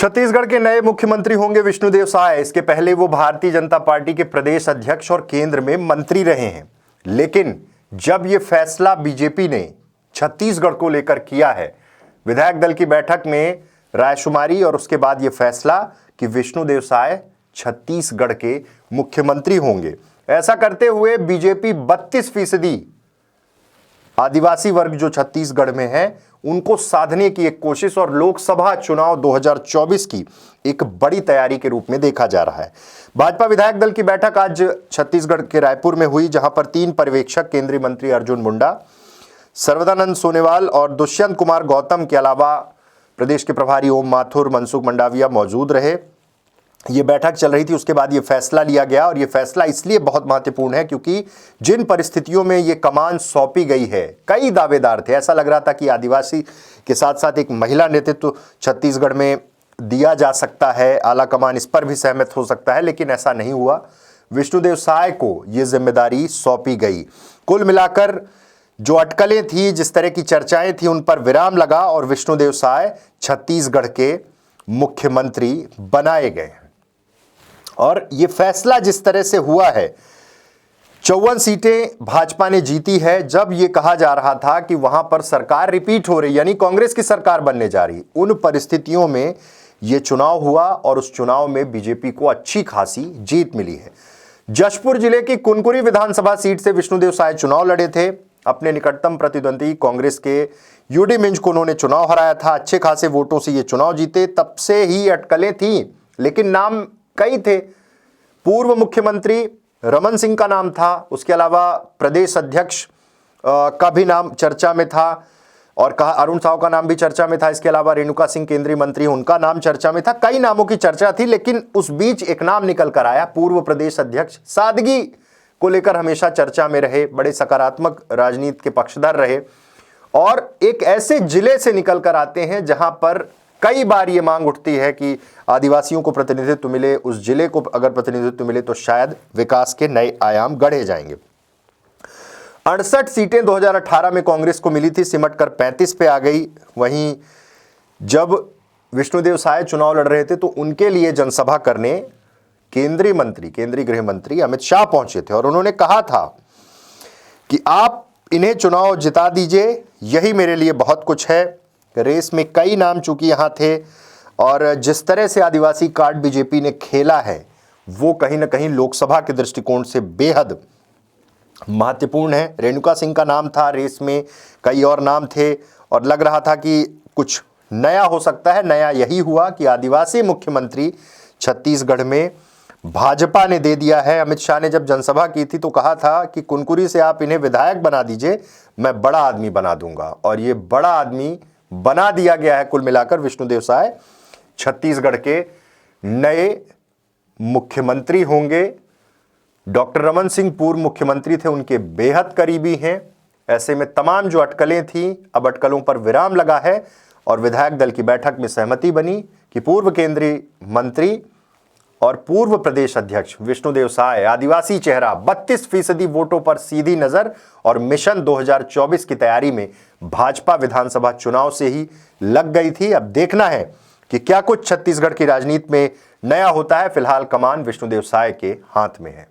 छत्तीसगढ़ के नए मुख्यमंत्री होंगे विष्णुदेव साय। इसके पहले वो भारतीय जनता पार्टी के प्रदेश अध्यक्ष और केंद्र में मंत्री रहे हैं। लेकिन जब ये फैसला बीजेपी ने छत्तीसगढ़ को लेकर किया है, विधायक दल की बैठक में रायशुमारी और उसके बाद ये फैसला कि विष्णुदेव साय छत्तीसगढ़ के मुख्यमंत्री होंगे। ऐसा करते हुए बीजेपी 32% आदिवासी वर्ग जो छत्तीसगढ़ में है उनको साधने की एक कोशिश और लोकसभा चुनाव 2024 की एक बड़ी तैयारी के रूप में देखा जा रहा है। भाजपा विधायक दल की बैठक आज छत्तीसगढ़ के रायपुर में हुई, जहां पर 3 पर्यवेक्षक केंद्रीय मंत्री अर्जुन मुंडा, सर्वदानंद सोनेवाल और दुष्यंत कुमार गौतम के अलावा प्रदेश के प्रभारी ओम माथुर, मनसुख मंडाविया मौजूद रहे। ये बैठक चल रही थी, उसके बाद ये फैसला लिया गया और ये फैसला इसलिए बहुत महत्वपूर्ण है क्योंकि जिन परिस्थितियों में ये कमान सौंपी गई है, कई दावेदार थे। ऐसा लग रहा था कि आदिवासी के साथ साथ एक महिला नेतृत्व छत्तीसगढ़ में दिया जा सकता है, आला कमान इस पर भी सहमत हो सकता है, लेकिन ऐसा नहीं हुआ। विष्णुदेव साय को ये जिम्मेदारी सौंपी गई। कुल मिलाकर जो अटकलें थी, जिस तरह की चर्चाएं थी, उन पर विराम लगा और विष्णुदेव साय छत्तीसगढ़ के मुख्यमंत्री बनाए गए। और ये फैसला जिस तरह से हुआ है, 54 सीटें भाजपा ने जीती है। जब ये कहा जा रहा था कि वहां पर सरकार रिपीट हो रही, यानी कांग्रेस की सरकार बनने जा रही, उन परिस्थितियों में ये चुनाव हुआ और उस चुनाव में बीजेपी को अच्छी खासी जीत मिली है। जशपुर जिले की कुनकुरी विधानसभा सीट से विष्णुदेव साय चुनाव लड़े थे। अपने निकटतम प्रतिद्वंदी कांग्रेस के यूडी मिंज को उन्होंने चुनाव हराया था। अच्छे खासे वोटों से ये चुनाव जीते। तब से ही अटकलें थी, लेकिन नाम कई थे। पूर्व मुख्यमंत्री रमन सिंह का नाम था, उसके अलावा प्रदेश अध्यक्ष का भी नाम चर्चा में था और कहा अरुण साव का नाम भी चर्चा में था। इसके अलावा रेणुका सिंह केंद्रीय मंत्री, उनका नाम चर्चा में था। कई नामों की चर्चा थी, लेकिन उस बीच एक नाम निकल कर आया, पूर्व प्रदेश अध्यक्ष। सादगी को लेकर हमेशा चर्चा में रहे, बड़े सकारात्मक राजनीति के पक्षधर रहे और एक ऐसे जिले से निकल कर आते हैं जहां पर कई बार ये मांग उठती है कि आदिवासियों को प्रतिनिधित्व मिले, उस जिले को अगर प्रतिनिधित्व मिले तो शायद विकास के नए आयाम गढ़े जाएंगे। 68 सीटें 2018 में कांग्रेस को मिली थी, सिमट कर 35 पे आ गई। वहीं जब विष्णुदेव साय चुनाव लड़ रहे थे तो उनके लिए जनसभा करने केंद्रीय गृह मंत्री अमित शाह पहुंचे थे और उन्होंने कहा था कि आप इन्हें चुनाव जिता दीजिए, यही मेरे लिए बहुत कुछ है। रेस में कई नाम चूंकि यहां थे और जिस तरह से आदिवासी कार्ड बीजेपी ने खेला है वो कहीं ना कहीं लोकसभा के दृष्टिकोण से बेहद महत्वपूर्ण है। रेणुका सिंह का नाम था, रेस में कई और नाम थे और लग रहा था कि कुछ नया हो सकता है। नया यही हुआ कि आदिवासी मुख्यमंत्री छत्तीसगढ़ में भाजपा ने दे दिया है। अमित शाह ने जब जनसभा की थी तो कहा था कि कुनकुरी से आप इन्हें विधायक बना दीजिए, मैं बड़ा आदमी बना दूंगा, और ये बड़ा आदमी बना दिया गया है। कुल मिलाकर विष्णुदेव साय छत्तीसगढ़ के नए मुख्यमंत्री होंगे। डॉक्टर रमन सिंह पूर्व मुख्यमंत्री थे, उनके बेहद करीबी हैं। ऐसे में तमाम जो अटकलें थीं, अब अटकलों पर विराम लगा है और विधायक दल की बैठक में सहमति बनी कि पूर्व केंद्रीय मंत्री और पूर्व प्रदेश अध्यक्ष विष्णुदेव साय, आदिवासी चेहरा, 32% वोटों पर सीधी नजर और मिशन 2024 की तैयारी में भाजपा विधानसभा चुनाव से ही लग गई थी। अब देखना है कि क्या कुछ छत्तीसगढ़ की राजनीति में नया होता है। फिलहाल कमान विष्णुदेव साय के हाथ में है।